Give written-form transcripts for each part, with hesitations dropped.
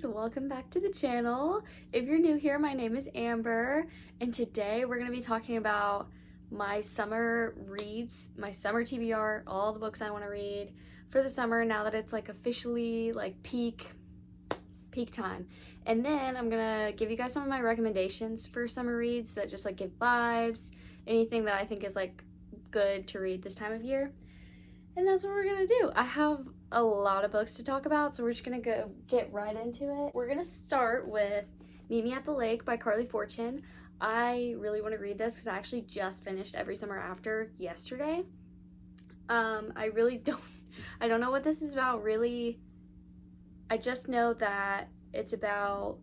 welcome back to the channel. If you're new here, my name is Amber, and today we're going to be talking about my summer reads, my summer TBR, all the books I want to read for the summer now that it's like officially like peak time. And then I'm going to give you guys some of my recommendations for summer reads that just like give vibes, anything that I think is like good to read this time of year. And that's what we're gonna do. I have a lot of books to talk about, so we're just gonna go get right into it. We're gonna start with Meet Me at the Lake by Carley Fortune. I really want to read this because I actually just finished Every Summer After yesterday. I don't know what this is about really. I just know that it's about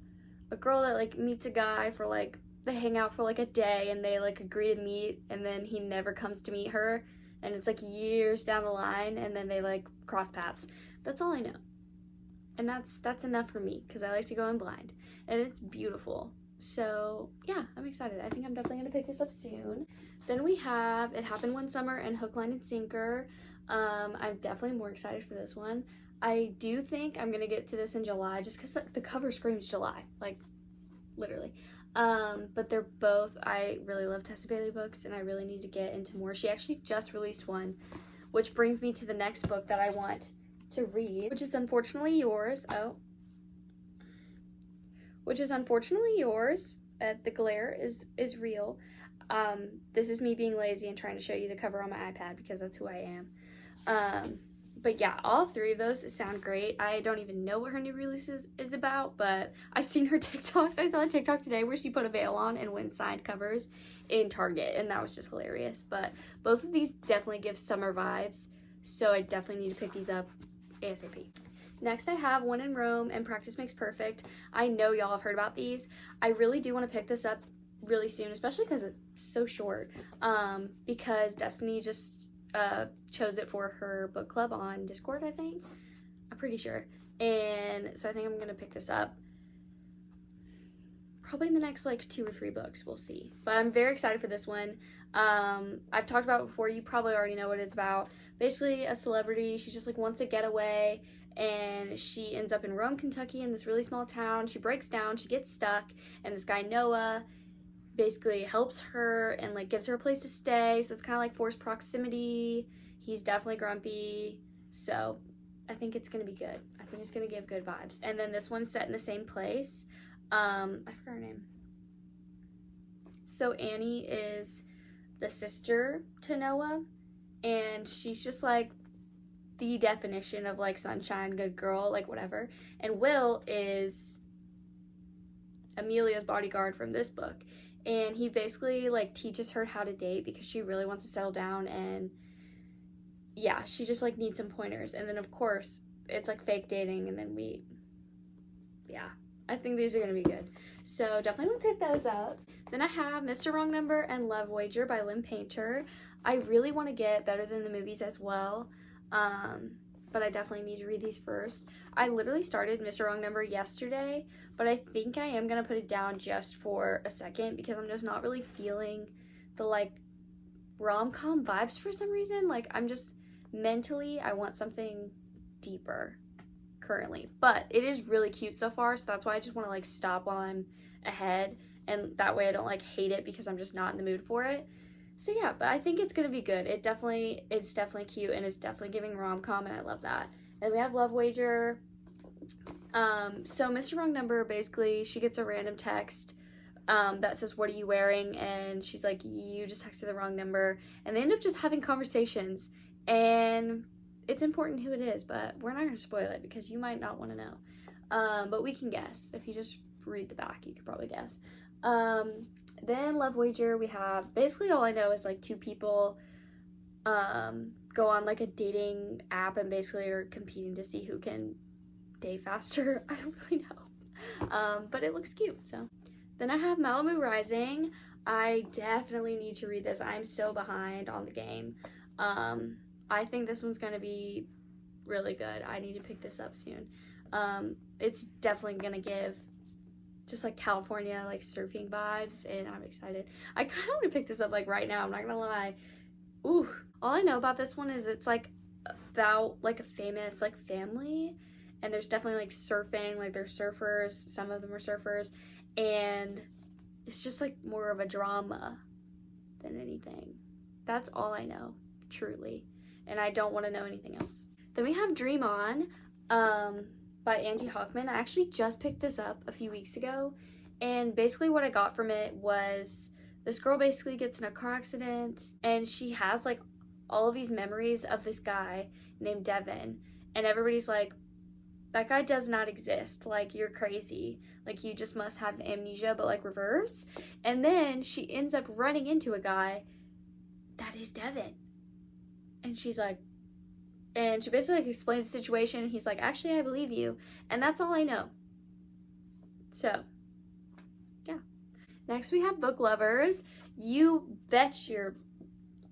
a girl that like meets a guy for like, they hang out for like a day and they like agree to meet, and then he never comes to meet her. And it's like years down the line, and then they like cross paths. That's all I know. And that's enough for me, because I like to go in blind. And it's beautiful. So yeah, I'm excited. I think I'm definitely gonna pick this up soon. Then we have It Happened One Summer and Hook, Line, and Sinker. I'm definitely more excited for this one. I do think I'm gonna get to this in July, just because the cover screams July, like literally. But they're both, I really love Tessa Bailey books, and I really need to get into more. She actually just released one, which brings me to the next book that I want to read, which is Unfortunately Yours. The glare is real. This is me being lazy and trying to show you the cover on my iPad because that's who I am. But yeah, all three of those sound great. I don't even know what her new release is about, but I've seen her TikToks. I saw a TikTok today where she put a veil on and went signed covers in Target, and that was just hilarious. But both of these definitely give summer vibes, so I definitely need to pick these up ASAP. Next, I have When in Rome and Practice Makes Perfect. I know y'all have heard about these. I really do want to pick this up really soon, especially because it's so short, because Destiny just chose it for her book club on Discord, I think. I'm pretty sure. And so I think I'm gonna pick this up probably in the next like 2 or 3 books. We'll see. But I'm very excited for this one. I've talked about it before. You probably already know what it's about. Basically, a celebrity, she just like wants to get away, and she ends up in Rome, Kentucky, in this really small town. She breaks down, she gets stuck, and this guy Noah basically helps her and like gives her a place to stay, so it's kind of like forced proximity. He's definitely grumpy, so I think it's gonna be good. I think it's gonna give good vibes. And then this one's set in the same place. I forgot her name. So Annie is the sister to Noah, and she's just like the definition of like sunshine, good girl, like whatever. And Will is Amelia's bodyguard from this book, and he basically like teaches her how to date because she really wants to settle down, and yeah, she just like needs some pointers. And then of course it's like fake dating, and then I think these are gonna be good, so definitely want to pick those up. Then I have Mr. Wrong Number and Love Wager by Lynn Painter. I really want to get Better Than the Movies as well, but I definitely need to read these first. I literally started Mr. Wrong Number yesterday, but I think I am gonna put it down just for a second because I'm just not really feeling the like rom-com vibes for some reason. Like I'm just mentally, I want something deeper currently, but it is really cute so far, so that's why I just want to like stop while I'm ahead, and that way I don't like hate it because I'm just not in the mood for it. So yeah, but I think it's gonna be good. It's definitely cute, and it's definitely giving rom-com, and I love that. And we have Love Wager. So Mr. Wrong Number, basically she gets a random text that says, "What are you wearing?" And she's like, "You just texted the wrong number." And they end up just having conversations, and it's important who it is, but we're not gonna spoil it because you might not want to know. But we can guess. If you just read the back, you could probably guess. Then Love Wager, we have basically all I know is like 2 people go on like a dating app and basically are competing to see who can date faster. I don't really know, but it looks cute. So then I have Malibu Rising. I definitely need to read this. I'm so behind on the game. I think this one's gonna be really good. I need to pick this up soon. It's definitely gonna give just like California like surfing vibes, and I'm excited. I kind of want to pick this up like right now, I'm not gonna lie. Ooh, all I know about this one is it's like about like a famous like family, and there's definitely like surfing, like they're surfers, some of them are surfers, and it's just like more of a drama than anything. That's all I know, truly, and I don't want to know anything else. Then we have Dream On by Angie Hockman. I actually just picked this up a few weeks ago, and basically what I got from it was this girl basically gets in a car accident, and she has like all of these memories of this guy named Zevin, and everybody's like, that guy does not exist, like, you're crazy, like, you just must have amnesia, but like reverse. And then she ends up running into a guy that is Zevin, and she's like, and she basically like explains the situation, and he's like, actually I believe you, and that's all I know. So yeah. Next we have Book Lovers. You bet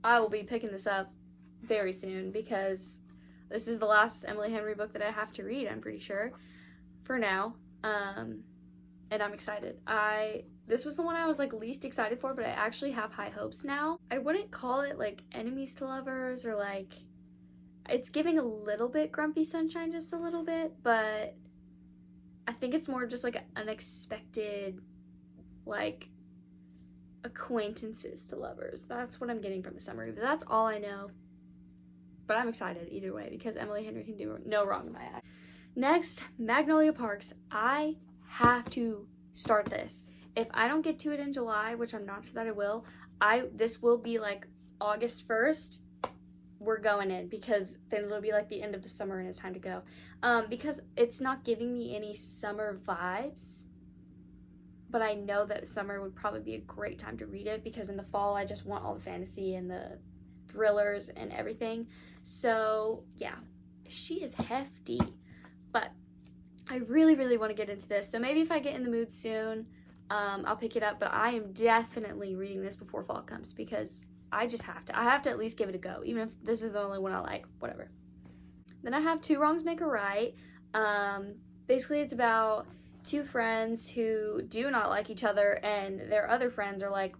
I will be picking this up very soon, because this is the last Emily Henry book that I have to read, I'm pretty sure, for now. And I'm excited. This was the one I was like least excited for, but I actually have high hopes now. I wouldn't call it like enemies to lovers, or like, it's giving a little bit Grumpy Sunshine, just a little bit, but I think it's more just like an unexpected, like, acquaintances to lovers. That's what I'm getting from the summary, but that's all I know. But I'm excited either way, because Emily Henry can do no wrong in my eye. Next, Magnolia Parks. I have to start this. If I don't get to it in July, which I'm not sure that I will, this will be like August 1st. We're going in, because then it'll be like the end of the summer and it's time to go. Because it's not giving me any summer vibes, but I know that summer would probably be a great time to read it, because in the fall I just want all the fantasy and the thrillers and everything. So yeah, she is hefty, but I really, really want to get into this. So maybe if I get in the mood soon, I'll pick it up, but I am definitely reading this before fall comes, because I just have to. I have to at least give it a go, even if this is the only one I like, whatever. Then I have Two Wrongs Make a Right. Basically it's about two friends who do not like each other, and their other friends are like,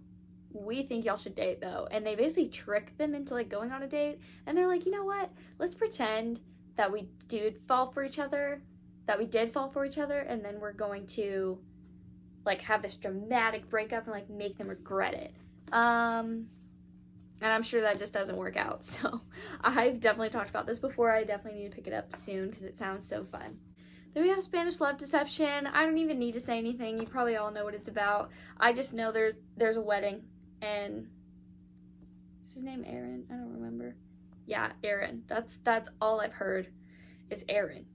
we think y'all should date though, and they basically trick them into like going on a date, and they're like, you know what, let's pretend that we did fall for each other, and then we're going to like have this dramatic breakup and like make them regret it. And I'm sure that just doesn't work out, so I've definitely talked about this before. I definitely need to pick it up soon, because it sounds so fun. Then we have Spanish Love Deception. I don't even need to say anything. You probably all know what it's about. I just know there's a wedding, and is his name Aaron? I don't remember. Yeah, Aaron. That's all I've heard is Aaron.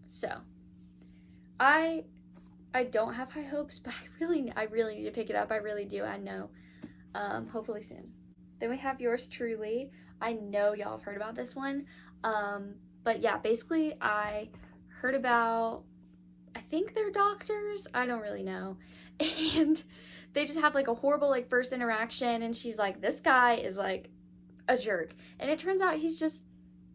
So I don't have high hopes, but I really need to pick it up. I really do. I know. Hopefully soon. Then we have Yours Truly. I know y'all have heard about this one. But yeah, basically I heard about, I think they're doctors, I don't really know, and they just have like a horrible like first interaction, and she's like, this guy is like a jerk, and it turns out he's just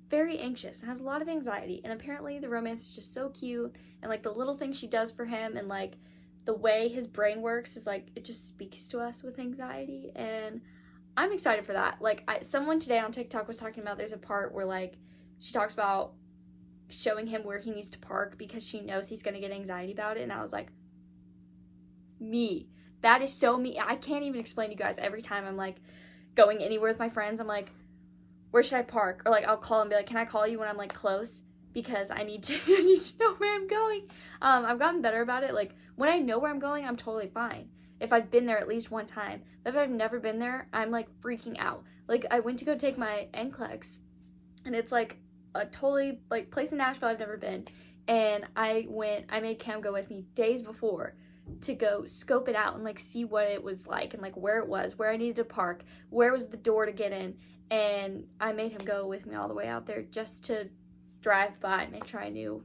very anxious and has a lot of anxiety, and apparently the romance is just so cute, and like the little things she does for him, and like the way his brain works is like, it just speaks to us with anxiety, and I'm excited for that. Like someone today on TikTok was talking about, there's a part where like she talks about showing him where he needs to park because she knows he's gonna get anxiety about it, and I was like, me. That is so me. I can't even explain to you guys. Every time I'm like going anywhere with my friends, I'm like, where should I park? Or like I'll call and be like, can I call you when I'm like close, because I need to know where I'm going. I've gotten better about it. Like when I know where I'm going, I'm totally fine if I've been there at least one time. But if I've never been there, I'm like freaking out. Like I went to go take my NCLEX, and it's like a totally like place in Nashville I've never been, and I made Cam go with me days before to go scope it out and like see what it was like, and like where it was, where I needed to park, where was the door to get in, and I made him go with me all the way out there just to drive by and make sure I knew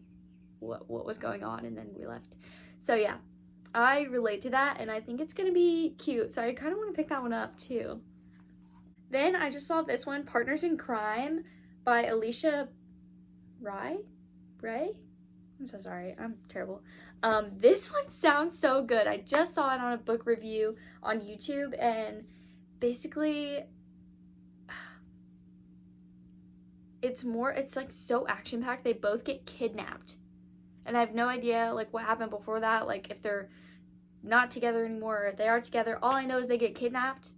what was going on, and then we left. So yeah, I relate to that, and I think it's gonna be cute, so I kind of want to pick that one up too. Then I just saw this one, Partners in Crime by Alisha Ray? I'm so sorry, I'm terrible. This one sounds so good. I just saw it on a book review on YouTube, and basically it's like so action-packed. They both get kidnapped, And I have no idea, like, what happened before that. Like, if they're not together anymore or if they are together. All I know is they get kidnapped.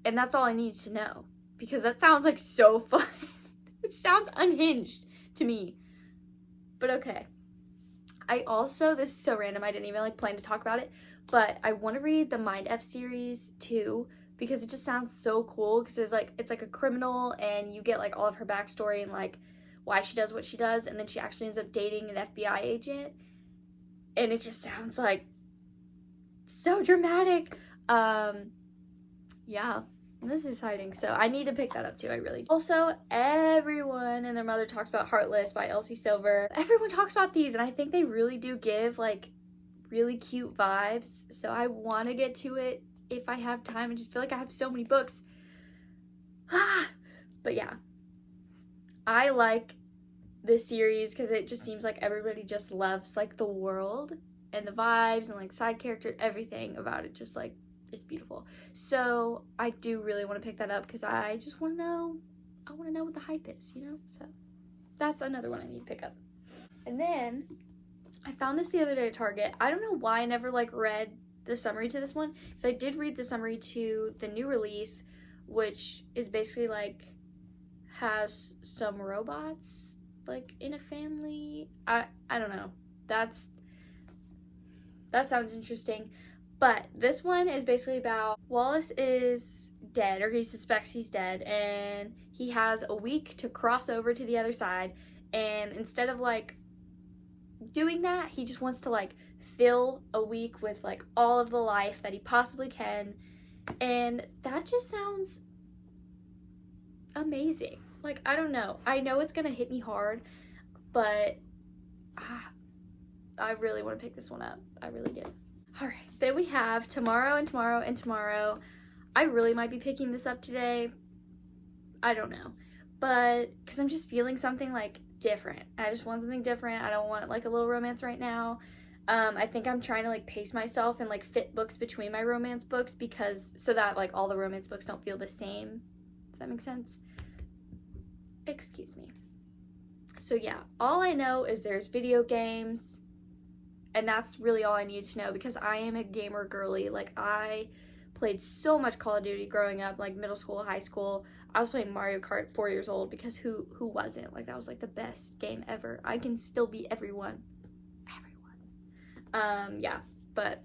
And that's all I need to know. Because that sounds, like, so fun. Which sounds unhinged to me. But okay. I also, this is so random, I didn't even, like, plan to talk about it. But I want to read the Mind F series, too. Because it just sounds so cool. Because it's like a criminal and you get, like, all of her backstory and, like, why she does what she does, and then she actually ends up dating an FBI agent, and it just sounds like so dramatic. Yeah, this is exciting, so I need to pick that up too. I really do. Also, everyone and their mother talks about Heartless by Elsie Silver. Everyone talks about these, and I think they really do give like really cute vibes, so I want to get to it if I have time. I just feel like I have so many books. But yeah, I like this series because it just seems like everybody just loves like the world and the vibes and like side characters, everything about it just like is beautiful. So I do really want to pick that up because I just want to know, I want to know what the hype is, you know? So that's another one I need to pick up. And then I found this the other day at Target. I don't know why I never like read the summary to this one, because I did read the summary to the new release, which is basically like has some robots like in a family. I don't know. That sounds interesting. But this one is basically about Wallace is dead, or he suspects he's dead, and he has a week to cross over to the other side, and instead of like doing that, he just wants to like fill a week with like all of the life that he possibly can, and that just sounds amazing. Like, I don't know. I know it's gonna hit me hard, but I really want to pick this one up. I really do. Alright, then we have Tomorrow and Tomorrow and Tomorrow. I really might be picking this up today. I don't know. But, because I'm just feeling something like different. I just want something different. I don't want like a little romance right now. I think I'm trying to like pace myself and like fit books between my romance books, because so that like all the romance books don't feel the same. If that makes sense. Excuse me. So yeah, all I know is there's video games, and that's really all I need to know, because I am a gamer girly. Like, I played so much Call of Duty growing up, like middle school, high school. I was playing Mario Kart 4 years old, because who wasn't? Like, that was like the best game ever. I can still beat everyone. Yeah, but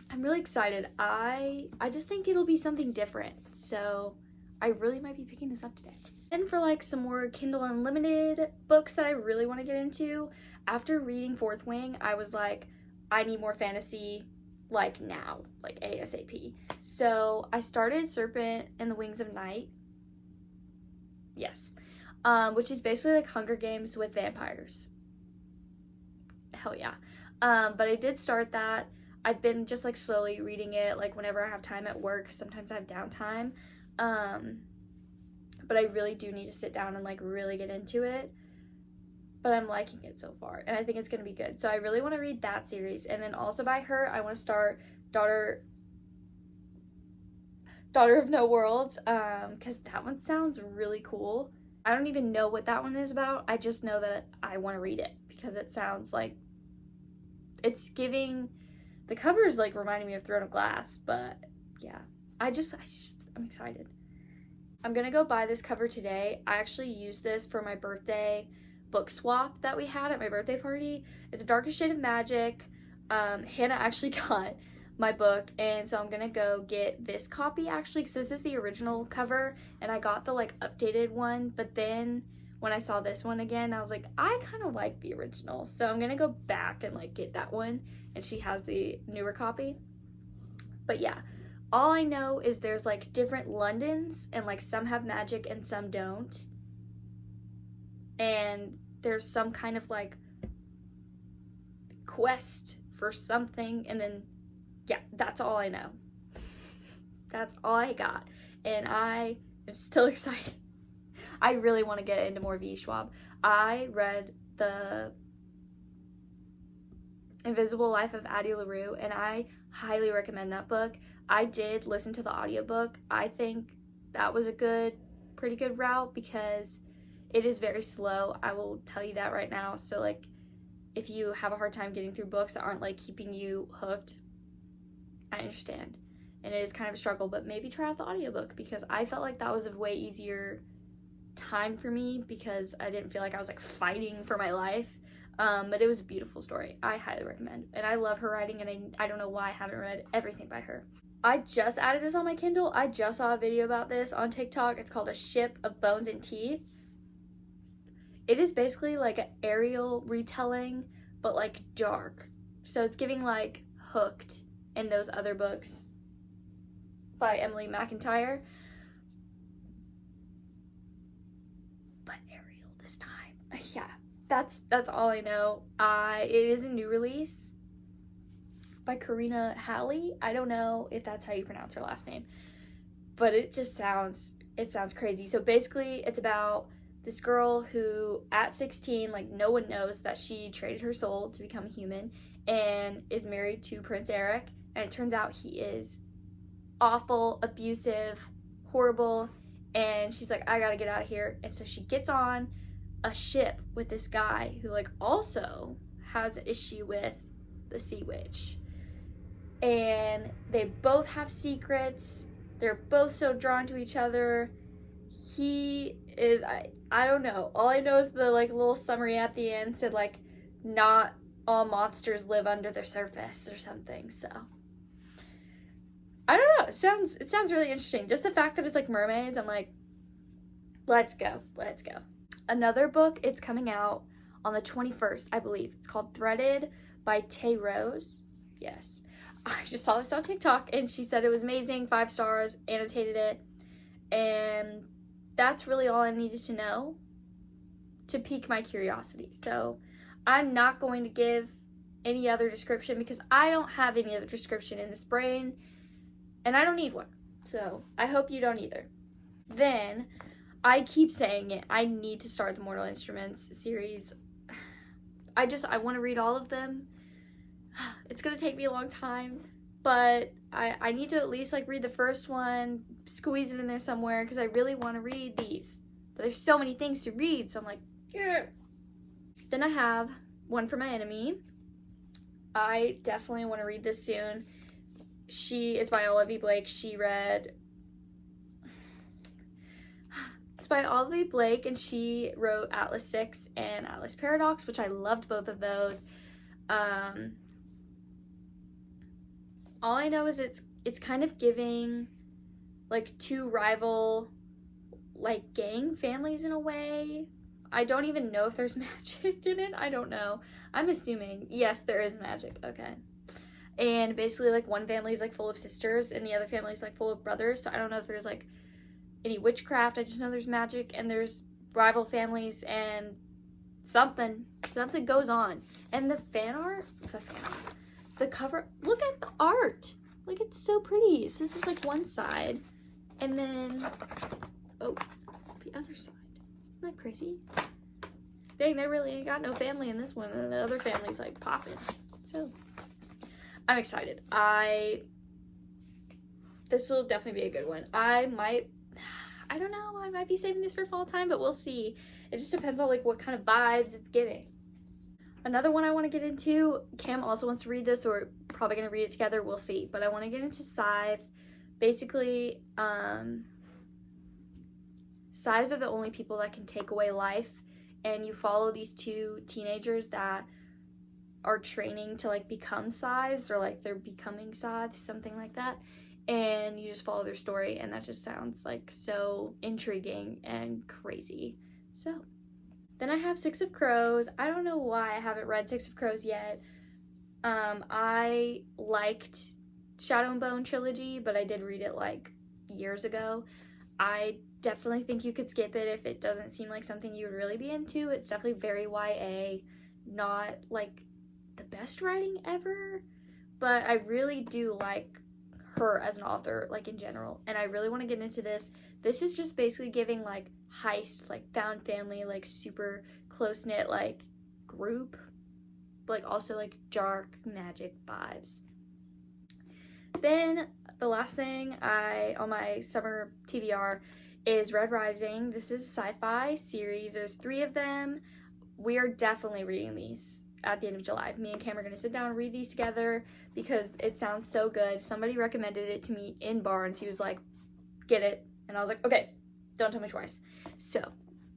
I'm really excited. I just think it'll be something different, so I really might be picking this up today. And for like some more Kindle Unlimited books that I really want to get into, after reading Fourth Wing, I was like, I need more fantasy like now, like ASAP. So I started Serpent and the Wings of Night. Yes. Which is basically like Hunger Games with vampires. Hell yeah. But I did start that. I've been just like slowly reading it, like whenever I have time at work. Sometimes I have downtime. But I really do need to sit down and like really get into it. But I'm liking it so far, and I think it's gonna be good. So I really want to read that series. And then also by her, I want to start Daughter of No Worlds, because that one sounds really cool. I don't even know what that one is about. I just know that I want to read it because it sounds like it's giving, the cover is like reminding me of Throne of Glass, but yeah, I'm excited. I'm gonna go buy this cover today. I actually used this for my birthday book swap that we had at my birthday party. It's a Darkest Shade of Magic. Hannah actually got my book, and so I'm gonna go get this copy actually, because this is the original cover, and I got the like updated one, but then when I saw this one again, I was like, I kind of like the original, so I'm gonna go back and like get that one, and she has the newer copy. But yeah, all I know is there's like different Londons, and like some have magic and some don't, and there's some kind of like quest for something, and then yeah, that's all I know. That's all I got, and I am still excited. I really want to get into more V. Schwab. I read the Invisible Life of Addie LaRue, and I highly recommend that book. I did listen to the audiobook. I think that was a pretty good route, because it is very slow. I will tell you that right now. So like, if you have a hard time getting through books that aren't like keeping you hooked, I understand. And it is kind of a struggle, but maybe try out the audiobook, because I felt like that was a way easier time for me because I didn't feel like I was like fighting for my life. But it was a beautiful story. I highly recommend. And I love her writing, and I don't know why I haven't read everything by her. I just added this on my Kindle. I just saw a video about this on TikTok. It's called A Ship of Bones and Teeth. It is basically like an Ariel retelling, but like dark. So it's giving like Hooked and those other books by Emily McIntyre. But Ariel this time. Yeah, that's all I know. It is a new release by Karina Halle. I don't know if that's how you pronounce her last name, but it sounds crazy. So basically it's about this girl who at 16, like, no one knows that she traded her soul to become a human and is married to Prince Eric, and it turns out he is awful, abusive, horrible, and she's like, I gotta get out of here. And so she gets on a ship with this guy who like also has an issue with the Sea Witch, and they both have secrets. They're both so drawn to each other. He is, I don't know. All I know is the like little summary at the end said like, not all monsters live under the surface or something. So I don't know. It sounds really interesting. Just the fact that it's like mermaids, I'm like, let's go. Another book, it's coming out on the 21st, I believe. It's called Threaded by Tay Rose. Yes. I just saw this on TikTok and she said it was amazing, 5 stars, annotated it. And that's really all I needed to know to pique my curiosity. So I'm not going to give any other description because I don't have any other description in this brain and I don't need one. So I hope you don't either. Then I keep saying it, I need to start the Mortal Instruments series. I want to read all of them. It's going to take me a long time, but I need to at least like read the first one, squeeze it in there somewhere, because I really want to read these. But there's so many things to read, so I'm like, yeah. Then I have One for My Enemy. I definitely want to read this soon. It's by Olivie Blake. It's by Olivie Blake, and she wrote Atlas 6 and Atlas Paradox, which I loved both of those. All I know is it's kind of giving like 2 rival like gang families in a way. I don't even know if there's magic in it. I don't know. I'm assuming yes, there is magic. Okay. And basically like one family is like full of sisters and the other family is like full of brothers. So I don't know if there's like any witchcraft. I just know there's magic and there's rival families and something goes on. And the cover, look at the art. Like, it's so pretty. So this is like one side, and then the other side. Isn't that crazy? Dang, they really ain't got no family in this one, and the other family's like popping. So I'm excited. This will definitely be a good one. I don't know, I might be saving this for fall time, but we'll see. It just depends on like what kind of vibes it's giving. Another one I want to get into, Cam also wants to read this, or we're probably going to read it together, we'll see. But I want to get into Scythe. Basically, Scythes are the only people that can take away life, and you follow these 2 teenagers that are training to like become Scythes, or like they're becoming Scythes, something like that. And you just follow their story, and that just sounds like so intriguing and crazy. So then I have 6 of Crows. I don't know why I haven't read 6 of Crows yet. I liked Shadow and Bone trilogy, but I did read it like years ago. I definitely think you could skip it if it doesn't seem like something you would really be into. It's definitely very YA, not like the best writing ever, but I really do like her as an author, like in general, and I really want to get into this. This is just basically giving like heist, like found family, like super close-knit like group, but like also like dark magic vibes. Then the last thing on my summer TBR is Red Rising. This is a sci-fi series. There's 3 of them. We are definitely reading these. at the end of July. Me and Cam are going to sit down and read these together because it sounds so good. Somebody recommended it to me in Barnes. He was like, get it. And I was like, okay, don't tell me twice. So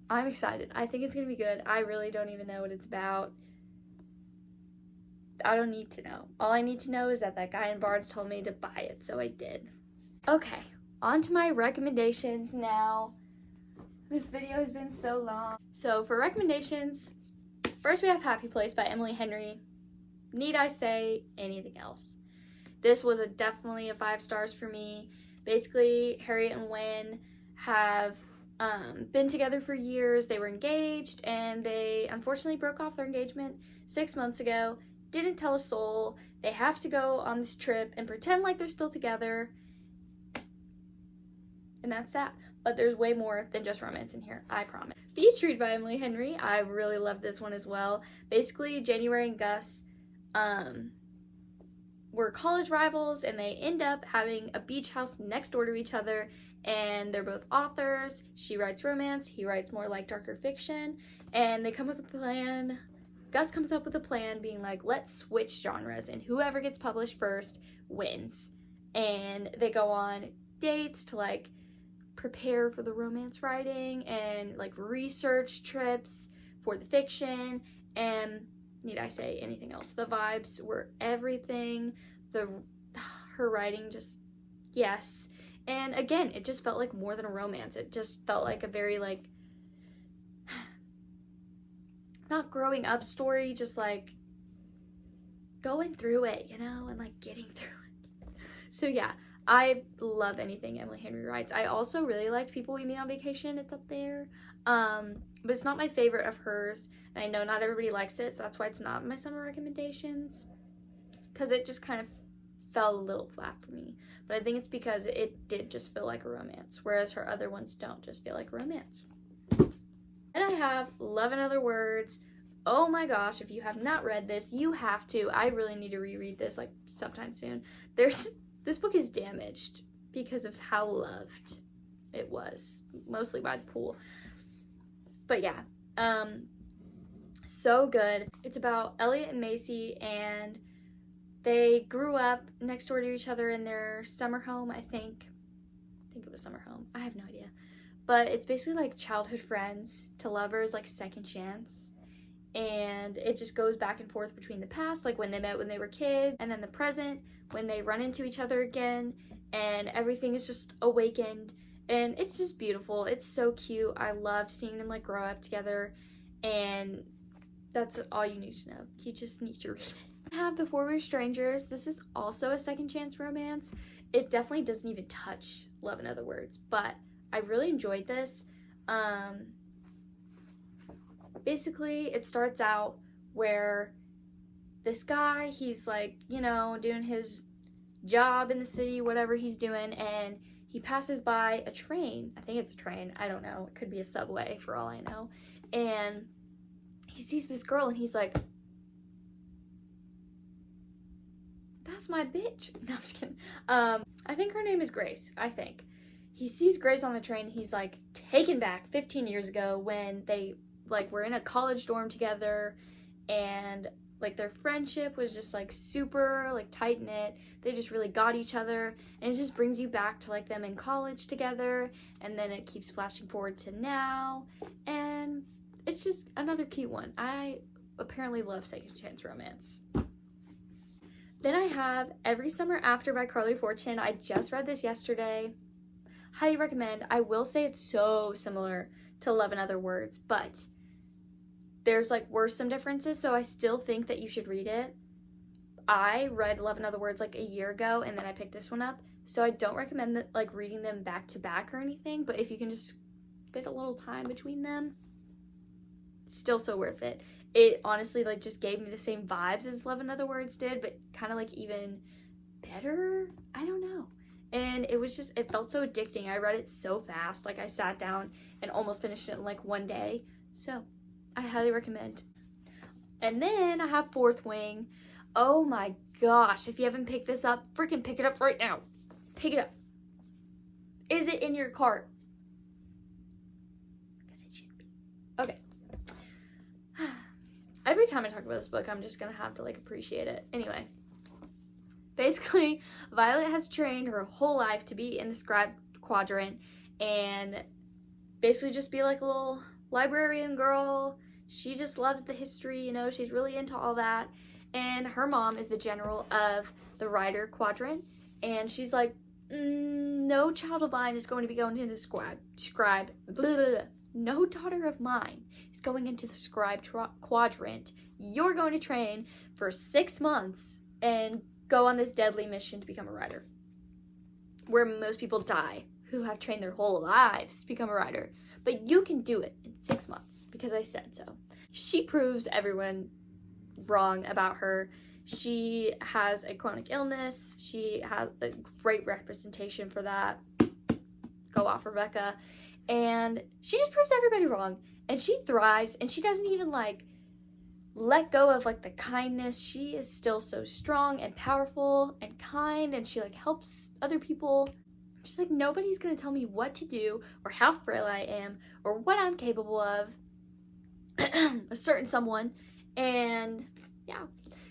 I'm excited. I think it's going to be good. I really don't even know what it's about. I don't need to know. All I need to know is that that guy in Barnes told me to buy it, so I did. Okay, on to my recommendations now. This video has been so long. So for recommendations, first we have Happy Place by Emily Henry. Need I say anything else? This was definitely a 5 stars for me. Basically, Harriet and Wynn have been together for years. They were engaged, and they unfortunately broke off their engagement 6 months ago. Didn't tell a soul. They have to go on this trip and pretend like they're still together. And that's that. But there's way more than just romance in here, I promise. Beach Read by Emily Henry. I really love this one as well. Basically, January and Gus were college rivals, and they end up having a beach house next door to each other, and they're both authors. She writes romance, he writes more like darker fiction, and they come up with a plan. Gus comes up with a plan being like, let's switch genres, and whoever gets published first wins. And they go on dates to like prepare for the romance writing and like research trips for the fiction. And need I say anything else? The vibes were everything. Her writing just, yes. And again, it just felt like more than a romance. It just felt like a very like, not growing up story, just like going through it, you know, and like getting through it. So yeah, I love anything Emily Henry writes. I also really liked People We Meet on Vacation. It's up there. But it's not my favorite of hers. And I know not everybody likes it, so that's why it's not in my summer recommendations. Because it just kind of fell a little flat for me. But I think it's because it did just feel like a romance, whereas her other ones don't just feel like a romance. And I have Love in Other Words. Oh my gosh, if you have not read this, you have to. I really need to reread this like sometime soon. This book is damaged because of how loved it was, mostly by the pool. But yeah, so good. It's about Elliot and Macy, and they grew up next door to each other in their summer home, I think it was summer home. I have no idea. But it's basically like childhood friends to lovers, like second chance. And it just goes back and forth between the past, like when they met when they were kids, and then the present, when they run into each other again, and everything is just awakened. And it's just beautiful. It's so cute. I loved seeing them like grow up together, and that's all you need to know. You just need to read it. I have Before We Were Strangers. This is also a second chance romance. It definitely doesn't even touch Love in Other Words, but I really enjoyed this. Basically, it starts out where this guy, he's like, you know, doing his job in the city, whatever he's doing, and he passes by a train. I think it's a train. I don't know. It could be a subway for all I know. And he sees this girl, and he's like, that's my bitch. No, I'm just kidding. I think her name is Grace, I think. He sees Grace on the train. He's like taken back 15 years ago when they like were in a college dorm together, and like their friendship was just like super like tight knit. They just really got each other, and it just brings you back to like them in college together, and then it keeps flashing forward to now, and it's just another cute one. I apparently love second chance romance. Then I have Every Summer After by Carley Fortune. I just read this yesterday. Highly recommend. I will say it's so similar to Love in Other Words, but there's like some differences, so I still think that you should read it. I read Love in Other Words like a year ago, and then I picked this one up, so I don't recommend that like reading them back to back or anything, but if you can just fit a little time between them, still so worth it. It honestly like just gave me the same vibes as Love in Other Words did, but kind of like even better. I don't know. And it was just, it felt so addicting. I read it so fast. Like I sat down and almost finished it in like one day. So I highly recommend. And then I have Fourth Wing. Oh my gosh. If you haven't picked this up, freaking pick it up right now. Pick it up. Is it in your cart? Because it should be. Okay. every time I talk about this book, I'm just gonna have to, like, appreciate it. Anyway, basically, Violet has trained her whole life to be in the scribe quadrant and basically just be like a little librarian girl. She just loves the history, you know, she's really into all that. And her mom is the general of the writer quadrant, and she's like, no child of mine is going to be going into the scribe, blah, blah, blah. No daughter of mine is going into the scribe quadrant. You're going to train for 6 months and go on this deadly mission to become a writer, where most people die who have trained their whole lives to become a writer. But you can do it in 6 months because I said so. She proves everyone wrong about her. She has a chronic illness. She has a great representation for that. Go off, Rebecca. And she just proves everybody wrong. And she thrives, and she doesn't even, like, let go of, like, the kindness. She is still so strong and powerful and kind, and she, like, helps other people. She's like, nobody's gonna tell me what to do or how frail I am or what I'm capable of. A certain someone. And yeah.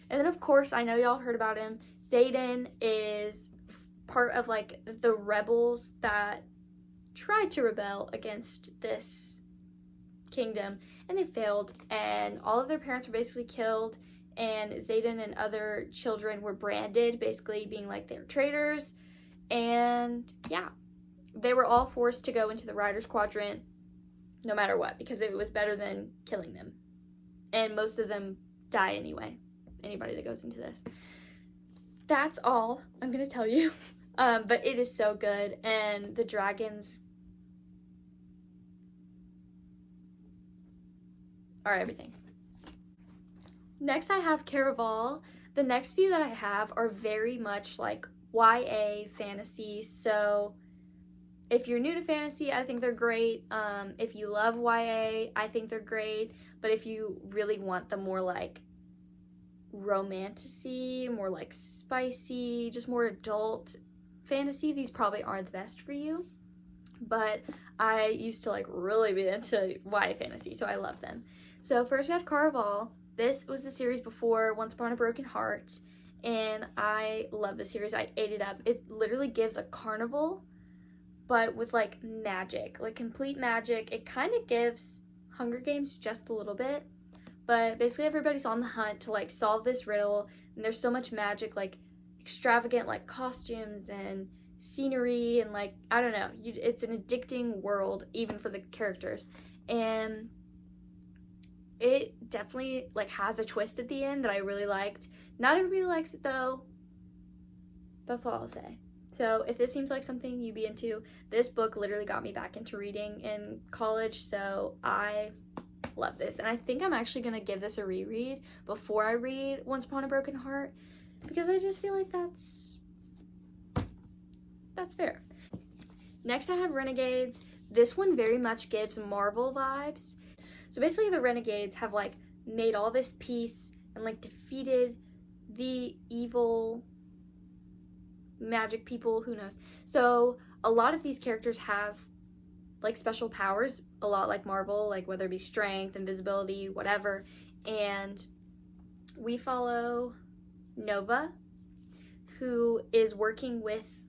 And then, of course, I know y'all heard about him. Xaden is part of, like, the rebels that tried to rebel against this kingdom, and they failed, and all of their parents were basically killed, and Xaden and other children were branded, basically being like they're traitors. And yeah, they were all forced to go into the Riders Quadrant no matter what, because it was better than killing them. And most of them die anyway, anybody that goes into this. That's all I'm gonna tell you. But it is so good, and the dragons are everything. Next I have Caraval. The next few that I have are very much like YA fantasy, so if you're new to fantasy, I think they're great. If you love YA, I think they're great, but if you really want the more like romantasy, more like spicy, just more adult fantasy, these probably aren't the best for you. But I used to like really be into YA fantasy, so I love them. So first we have Caraval. This was the series before Once Upon a Broken Heart, and I love the series. I ate it up. It literally gives a carnival, but with like magic, like complete magic. It kind of gives Hunger Games just a little bit, but basically everybody's on the hunt to like solve this riddle, and there's so much magic, like extravagant like costumes and scenery, and like I don't know, it's an addicting world even for the characters. And it definitely like has a twist at the end that I really liked. Not everybody likes it though. That's all I'll say. So if this seems like something you'd be into, this book literally got me back into reading in college, so I love this. And I think I'm actually gonna give this a reread before I read Once Upon a Broken Heart, because I just feel like that's fair. Next I have Renegades. This one very much gives Marvel vibes. So basically the Renegades have like made all this peace and like defeated the evil magic people, who knows. So a lot of these characters have like special powers, a lot like Marvel, like whether it be strength, invisibility, whatever. And we follow Nova, who is working with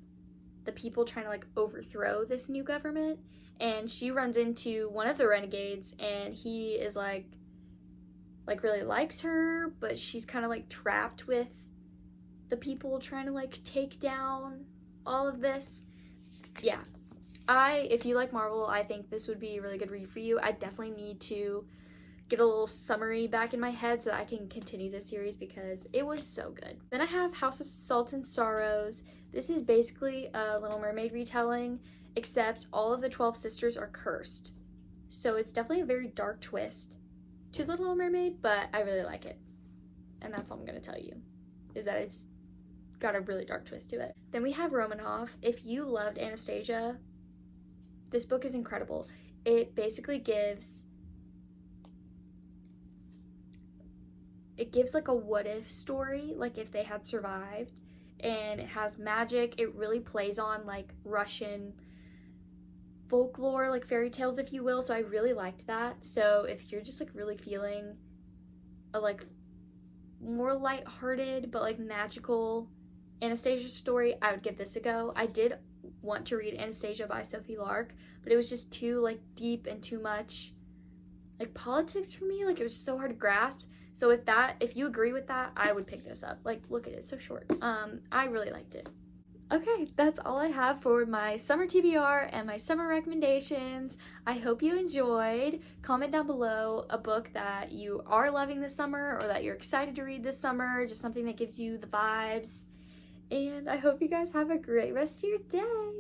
the people trying to like overthrow this new government, and she runs into one of the renegades, and he is like really likes her, but she's kind of like trapped with the people trying to like take down all of this. Yeah, if you like Marvel, I think this would be a really good read for you. I definitely need to get a little summary back in my head so that I can continue this series because it was so good. Then I have House of Salt and Sorrows. This is basically a Little Mermaid retelling, except all of the 12 sisters are cursed. So it's definitely a very dark twist to the Little Mermaid, but I really like it. And that's all I'm going to tell you, is that it's got a really dark twist to it. Then we have Romanov. If you loved Anastasia, this book is incredible. It basically gives like a what if story, like if they had survived, and it has magic. It really plays on like Russian folklore, like fairy tales, if you will, so I really liked that. So if you're just like really feeling a like more lighthearted but like magical Anastasia story, I would give this a go. I did want to read Anastasia by Sophie Lark, but it was just too like deep and too much like politics for me. Like it was so hard to grasp. So with that, if you agree with that, I would pick this up. Like look at it, it's so short. I really liked it. Okay, that's all I have for my summer TBR and my summer recommendations. I hope you enjoyed. Comment down below a book that you are loving this summer or that you're excited to read this summer, just something that gives you the vibes. And I hope you guys have a great rest of your day.